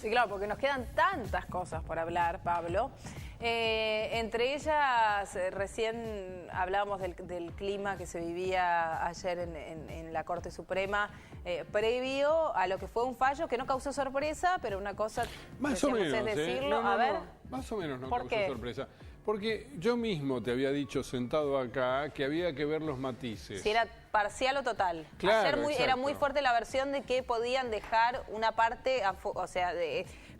Sí, claro, porque nos quedan tantas cosas por hablar, Pablo. Entre ellas, recién hablábamos del clima que se vivía ayer en la Corte Suprema, previo a lo que fue un fallo que no causó sorpresa, pero una cosa, más o menos, es decirlo, no, a ver. más o menos no ¿Por causó qué? sorpresa. Porque yo mismo te había dicho sentado acá que había que ver los matices. Si era parcial o total. Claro, ayer era muy fuerte la versión de que podían dejar una parte, o sea,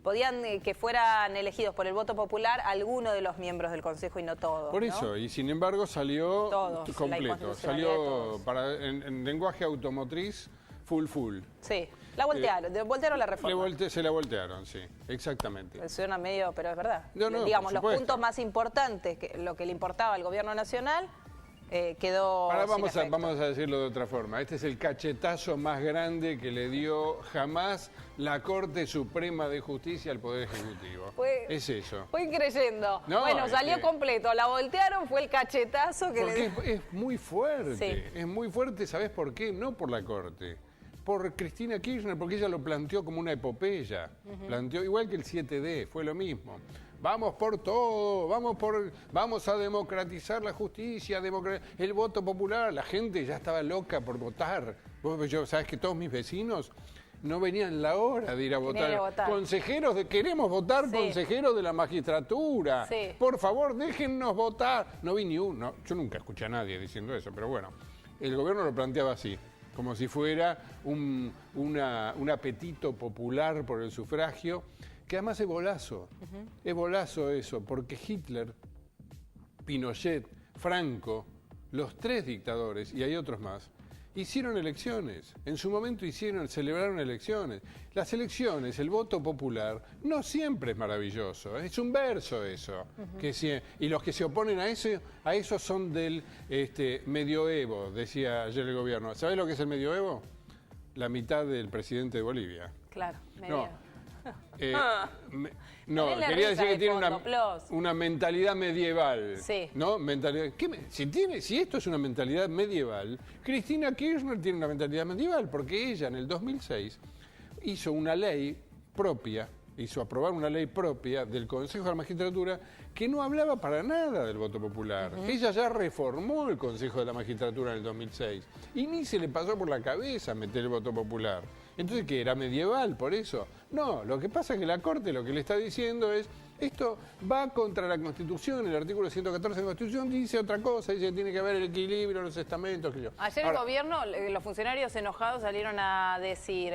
podían que fueran elegidos por el voto popular algunos de los miembros del Consejo y no todos. Por eso, ¿no? y sin embargo salió todos, completo, salió en lenguaje automotriz full. Sí, la voltearon, voltearon la reforma. Se la voltearon, sí, exactamente. Suena medio, pero es verdad. No, digamos, los puntos más importantes, lo que le importaba al gobierno nacional, quedó Ahora vamos a decirlo de otra forma. Este es el cachetazo más grande que le dio jamás la Corte Suprema de Justicia al Poder Ejecutivo. Es eso. Fue creyendo. No, bueno, salió completo, la voltearon, fue el cachetazo que porque es muy fuerte. Sí. Es muy fuerte, ¿sabés por qué? No por la Corte. Por Cristina Kirchner, porque ella lo planteó como una epopeya. Planteó igual que el 7D, fue lo mismo. Vamos por todo, vamos a democratizar la justicia, el voto popular. La gente ya estaba loca por votar. ¿Sabes que todos mis vecinos no venían la hora de ir a votar? Consejeros queremos votar, sí. Consejeros de la magistratura. Sí. Por favor, déjennos votar. No vi ni uno. Yo nunca escuché a nadie diciendo eso, pero bueno, el gobierno lo planteaba así, como si fuera un apetito popular por el sufragio, que además es bolazo. Es bolazo eso, porque Hitler, Pinochet, Franco, los tres dictadores, y hay otros más, hicieron elecciones. En su momento celebraron elecciones. Las elecciones, el voto popular, no siempre es maravilloso. Es un verso eso. Y los que se oponen a eso son del medioevo, decía ayer el gobierno. ¿Sabés lo que es el medioevo? La mitad del presidente de Bolivia. Claro, quería decir que tiene una mentalidad medieval. Sí. ¿No? Si esto es una mentalidad medieval, Cristina Kirchner tiene una mentalidad medieval, porque ella en el 2006 hizo aprobar una ley propia del Consejo de la Magistratura que no hablaba para nada del voto popular. Ella ya reformó el Consejo de la Magistratura en el 2006 y ni se le pasó por la cabeza meter el voto popular. Entonces, ¿qué? ¿Era medieval por eso? No, lo que pasa es que la Corte lo que le está diciendo es: esto va contra la Constitución, el artículo 114 de la Constitución dice otra cosa, dice que tiene que haber el equilibrio, los estamentos. Ayer el gobierno, los funcionarios enojados salieron a decir,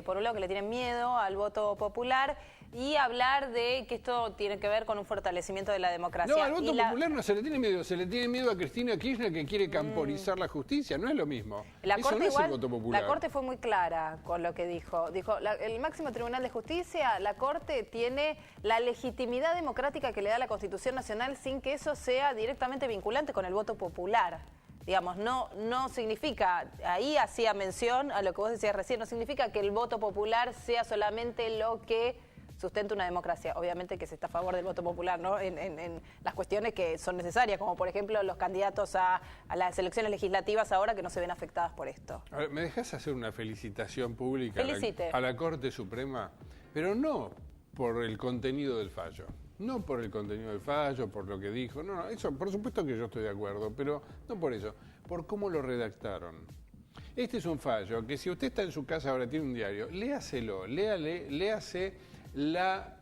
por un lado, que le tienen miedo al voto popular y hablar de que esto tiene que ver con un fortalecimiento de la democracia. No, al voto popular no se le tiene miedo, se le tiene miedo a Cristina Kirchner, que quiere camporizar la justicia, no es lo mismo. Eso no es el voto popular. La Corte fue muy clara con lo que dijo. Dijo, el máximo Tribunal de Justicia, la Corte tiene la legitimidad democrática que le da la Constitución Nacional sin que eso sea directamente vinculante con el voto popular. Digamos, no significa, ahí hacía mención a lo que vos decías recién, no significa que el voto popular sea solamente lo que sustenta una democracia. Obviamente que se está a favor del voto popular, ¿no? En las cuestiones que son necesarias, como por ejemplo los candidatos a las elecciones legislativas ahora que no se ven afectadas por esto. A ver, ¿me dejás hacer una felicitación pública a la Corte Suprema? Pero no por el contenido del fallo. No por el contenido del fallo, por lo que dijo. No, eso por supuesto que yo estoy de acuerdo, pero no por eso. Por cómo lo redactaron. Este es un fallo que si usted está en su casa ahora, tiene un diario, léaselo, léase la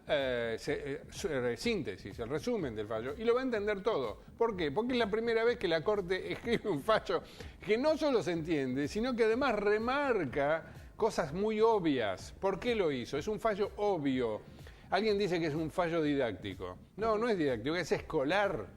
síntesis, el resumen del fallo, y lo va a entender todo. ¿Por qué? Porque es la primera vez que la Corte escribe un fallo que no solo se entiende, sino que además remarca cosas muy obvias. ¿Por qué lo hizo? Es un fallo obvio. Alguien dice que es un fallo didáctico. No, no es didáctico, es escolar.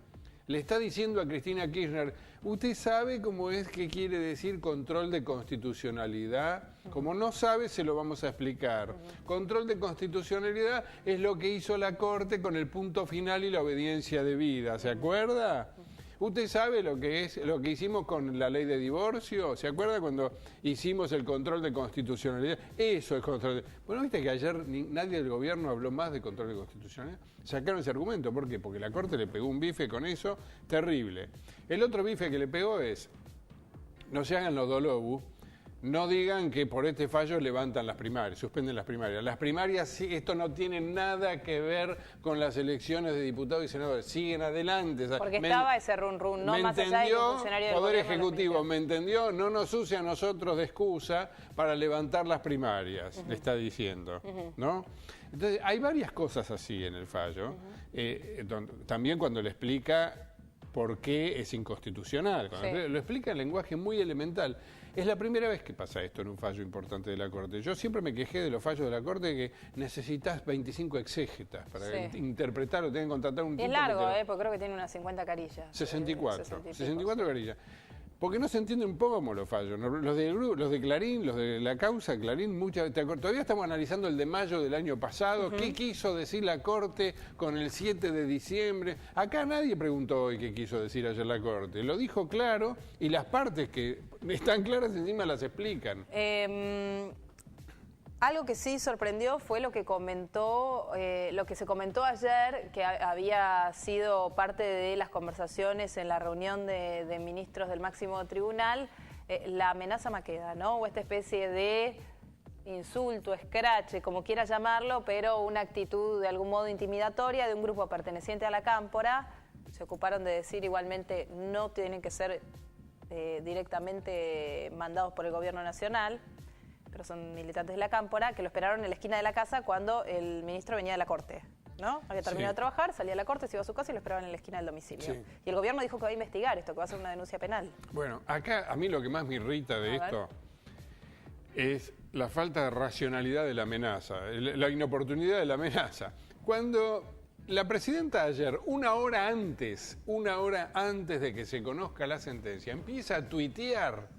Le está diciendo a Cristina Kirchner, ¿usted sabe cómo es que quiere decir control de constitucionalidad? Como no sabe, se lo vamos a explicar. Control de constitucionalidad es lo que hizo la Corte con el punto final y la obediencia debida, ¿se acuerda? ¿Usted sabe lo que hicimos con la ley de divorcio? ¿Se acuerda cuando hicimos el control de constitucionalidad? Eso es control de... Bueno, viste que ayer nadie del gobierno habló más de control de constitucionalidad. Sacaron ese argumento. ¿Por qué? Porque la Corte le pegó un bife con eso terrible. El otro bife que le pegó es, no se hagan los dolobus, no digan que por este fallo levantan las primarias, suspenden las primarias. Las primarias, sí, esto no tiene nada que ver con las elecciones de diputados y senadores, siguen adelante. Porque estaba ese run run, no más allá de un funcionario del Poder gobierno Ejecutivo, ¿me entendió? No nos use a nosotros de excusa para levantar las primarias, le está diciendo, ¿no? Entonces, hay varias cosas así en el fallo, también cuando le explica por qué es inconstitucional, cuando lo explica en lenguaje muy elemental. Es la primera vez que pasa esto en un fallo importante de la Corte. Yo siempre me quejé de los fallos de la Corte que necesitas 25 exégetas para interpretar o tienen que contratar un tipo. Es largo, porque creo que tiene unas 50 carillas. 64 carillas. Porque no se entiende un poco los fallos. Los de Clarín, los de la causa Clarín, todavía estamos analizando el de mayo del año pasado. ¿Qué quiso decir la Corte con el 7 de diciembre? Acá nadie preguntó hoy qué quiso decir ayer la Corte. Lo dijo claro y las partes que están claras encima las explican. Algo que sí sorprendió fue lo que se comentó ayer, que había sido parte de las conversaciones en la reunión de ministros del máximo tribunal, la amenaza Maqueda, ¿no? O esta especie de insulto, escrache, como quiera llamarlo, pero una actitud de algún modo intimidatoria de un grupo perteneciente a la Cámpora. Se ocuparon de decir igualmente no tienen que ser directamente mandados por el gobierno nacional, pero son militantes de la Cámpora, que lo esperaron en la esquina de la casa cuando el ministro venía de la Corte, ¿no? Había terminado de trabajar, salía a la Corte, se iba a su casa y lo esperaban en la esquina del domicilio. Sí. Y el gobierno dijo que va a investigar esto, que va a ser una denuncia penal. Bueno, acá a mí lo que más me irrita de esto es la falta de racionalidad de la amenaza, la inoportunidad de la amenaza. Cuando la presidenta ayer, una hora antes de que se conozca la sentencia, empieza a tuitear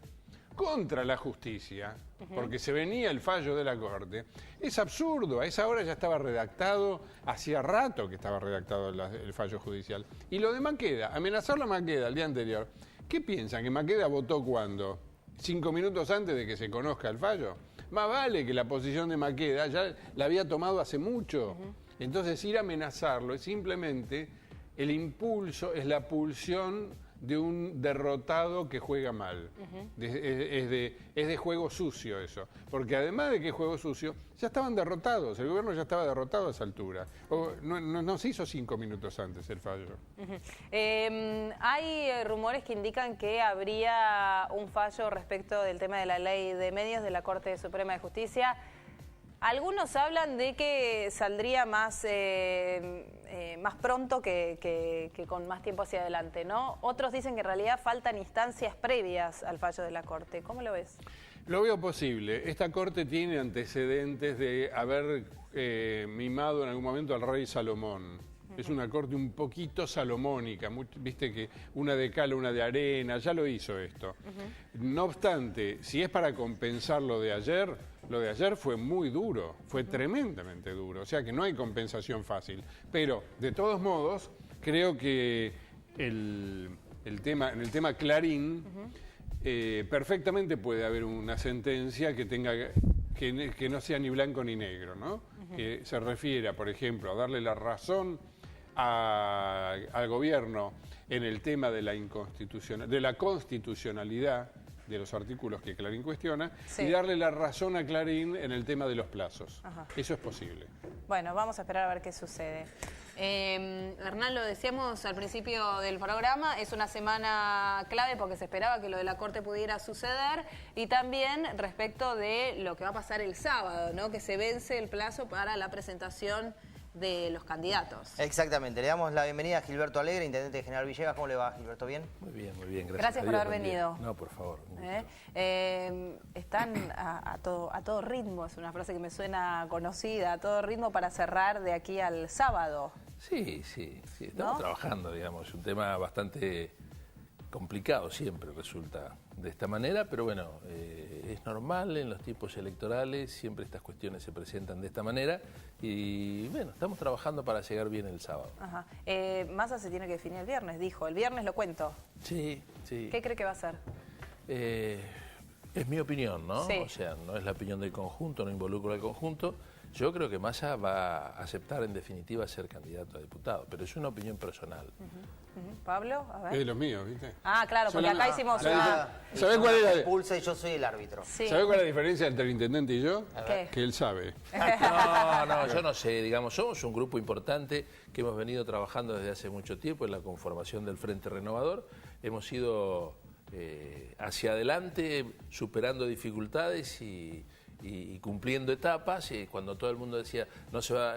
contra la justicia, porque se venía el fallo de la Corte, es absurdo. A esa hora ya estaba redactado, hacía rato que estaba redactado el fallo judicial. Y lo de Maqueda, amenazarlo a Maqueda el día anterior, ¿qué piensan? ¿Que Maqueda votó cuándo? 5 minutos antes de que se conozca el fallo. Más vale que la posición de Maqueda ya la había tomado hace mucho. Entonces ir a amenazarlo es simplemente el impulso, es la pulsión de un derrotado que juega mal. Es de juego sucio eso. Porque además de que es juego sucio, ya estaban derrotados. El gobierno ya estaba derrotado a esa altura. No se hizo 5 minutos antes el fallo. Hay rumores que indican que habría un fallo respecto del tema de la ley de medios de la Corte Suprema de Justicia. Algunos hablan de que saldría más pronto que con más tiempo hacia adelante, ¿no? Otros dicen que en realidad faltan instancias previas al fallo de la Corte. ¿Cómo lo ves? Lo veo posible. Esta Corte tiene antecedentes de haber mimado en algún momento al rey Salomón. Es una corte un poquito salomónica, viste que una de cal, una de arena, ya lo hizo esto. No obstante, si es para compensar lo de ayer fue muy duro, fue tremendamente duro, o sea que no hay compensación fácil. Pero, de todos modos, creo que en el tema Clarín, perfectamente puede haber una sentencia que no sea ni blanco ni negro, ¿no? Que se refiera, por ejemplo, a darle la razón al gobierno en el tema de la constitucionalidad de los artículos que Clarín cuestiona, y darle la razón a Clarín en el tema de los plazos. Eso es posible. Bueno, vamos a esperar a ver qué sucede. Hernán, lo decíamos al principio del programa, es una semana clave porque se esperaba que lo de la Corte pudiera suceder, y también respecto de lo que va a pasar el sábado, ¿no? Que se vence el plazo para la presentación de los candidatos. Exactamente. Le damos la bienvenida a Gilberto Alegre, intendente de General Villegas. ¿Cómo le va, Gilberto? ¿Bien? Muy bien, muy bien. Gracias por haber venido. No, por favor. Están a todo ritmo, es una frase que me suena conocida, a todo ritmo para cerrar de aquí al sábado. Sí. Estamos trabajando, digamos. Es un tema bastante complicado, siempre resulta de esta manera, pero bueno, es normal en los tiempos electorales, siempre estas cuestiones se presentan de esta manera y bueno, estamos trabajando para llegar bien el sábado. Massa se tiene que definir el viernes, dijo, el viernes lo cuento. Sí. ¿Qué cree que va a hacer? Es mi opinión, ¿no? Sí. O sea, no es la opinión del conjunto, no involucro al conjunto. Yo creo que Massa va a aceptar en definitiva ser candidato a diputado, pero es una opinión personal. Pablo, a ver. Es de los míos, ¿viste? Ah, claro, porque acá hicimos una... ¿Sabés cuál es la, Pulsa y yo soy el árbitro. Sí. ¿sabés cuál es la diferencia entre el intendente y yo? ¿Qué? Que él sabe. No, yo no sé, digamos, somos un grupo importante que hemos venido trabajando desde hace mucho tiempo en la conformación del Frente Renovador. Hemos ido hacia adelante, superando dificultades y cumpliendo etapas, y cuando todo el mundo decía no se va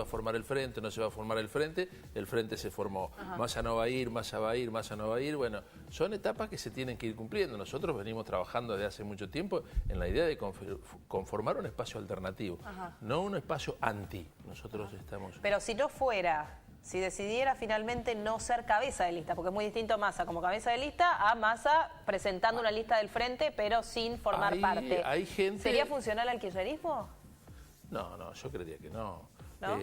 a formar el frente, el frente se formó. Massa no va a ir, Massa va a ir, Massa no va a ir. Bueno, son etapas que se tienen que ir cumpliendo. Nosotros venimos trabajando desde hace mucho tiempo en la idea de conformar un espacio alternativo, no un espacio anti. Nosotros estamos... Pero si no fuera, si decidiera finalmente no ser cabeza de lista, porque es muy distinto Massa como cabeza de lista a Massa presentando una lista del frente pero sin formar parte. Hay gente... ¿Sería funcional al kirchnerismo? No, yo creería que no. ¿No?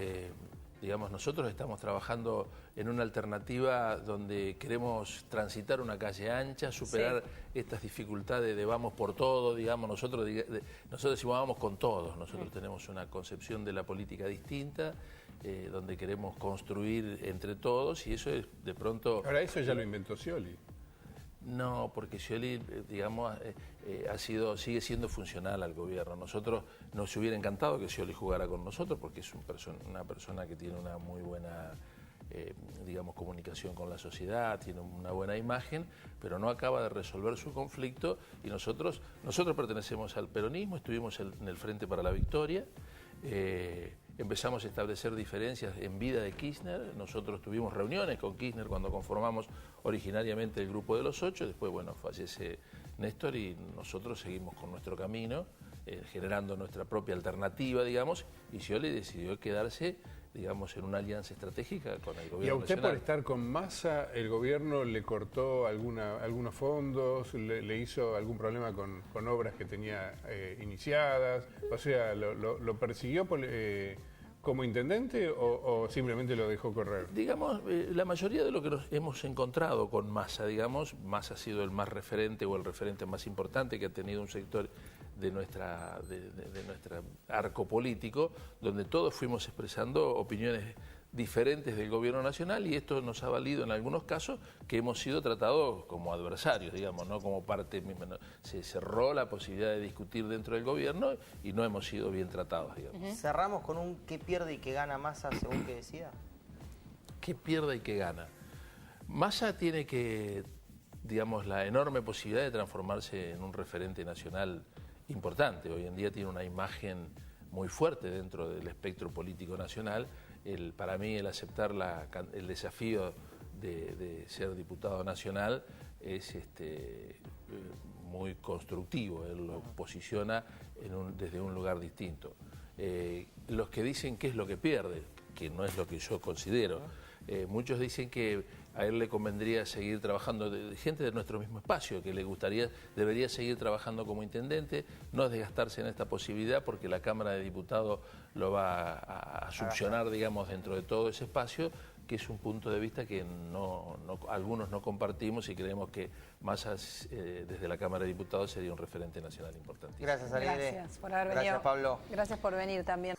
Digamos, nosotros estamos trabajando en una alternativa donde queremos transitar una calle ancha, superar estas dificultades de vamos por todo, digamos, nosotros decimos vamos con todos, nosotros tenemos una concepción de la política distinta, donde queremos construir entre todos, y eso es de pronto... Ahora, eso ya lo inventó Scioli. No, porque Scioli, digamos, sigue siendo funcional al gobierno. Nosotros nos hubiera encantado que Scioli jugara con nosotros, porque es una persona que tiene una muy buena, digamos, comunicación con la sociedad, tiene una buena imagen, pero no acaba de resolver su conflicto, y nosotros pertenecemos al peronismo, estuvimos en el Frente para la Victoria. Empezamos a establecer diferencias en vida de Kirchner. Nosotros tuvimos reuniones con Kirchner cuando conformamos originariamente el Grupo de los 8. Después, bueno, fallece Néstor y nosotros seguimos con nuestro camino, generando nuestra propia alternativa, digamos, y Scioli decidió quedarse, digamos, en una alianza estratégica con el gobierno ¿Y a usted nacional. por estar con Massa, el gobierno le cortó algunos fondos, le hizo algún problema con obras que tenía iniciadas? O sea, ¿lo persiguió como intendente o simplemente lo dejó correr? Digamos, la mayoría de lo que nos hemos encontrado con Massa, digamos, Massa ha sido el más referente o el referente más importante que ha tenido un sector de nuestra arco político, donde todos fuimos expresando opiniones diferentes del gobierno nacional, y esto nos ha valido en algunos casos que hemos sido tratados como adversarios, digamos, no como parte misma. ¿No? Se cerró la posibilidad de discutir dentro del gobierno y no hemos sido bien tratados, digamos. Cerramos con un qué pierde y qué gana Massa según que decida. ¿Qué pierde y qué gana? Massa tiene que, digamos, la enorme posibilidad de transformarse en un referente nacional importante. Hoy en día tiene una imagen muy fuerte dentro del espectro político nacional. Para mí el aceptar el desafío de ser diputado nacional es muy constructivo. Él lo posiciona desde un lugar distinto. Los que dicen qué es lo que pierde, que no es lo que yo considero, muchos dicen que a él le convendría seguir trabajando, gente de nuestro mismo espacio, que debería seguir trabajando como intendente, no desgastarse en esta posibilidad porque la Cámara de Diputados lo va a succionar, digamos, dentro de todo ese espacio, que es un punto de vista que algunos no compartimos y creemos que Massa desde la Cámara de Diputados sería un referente nacional importante. Gracias, Alegre. Gracias por haber venido. Gracias, Pablo. Gracias por venir también.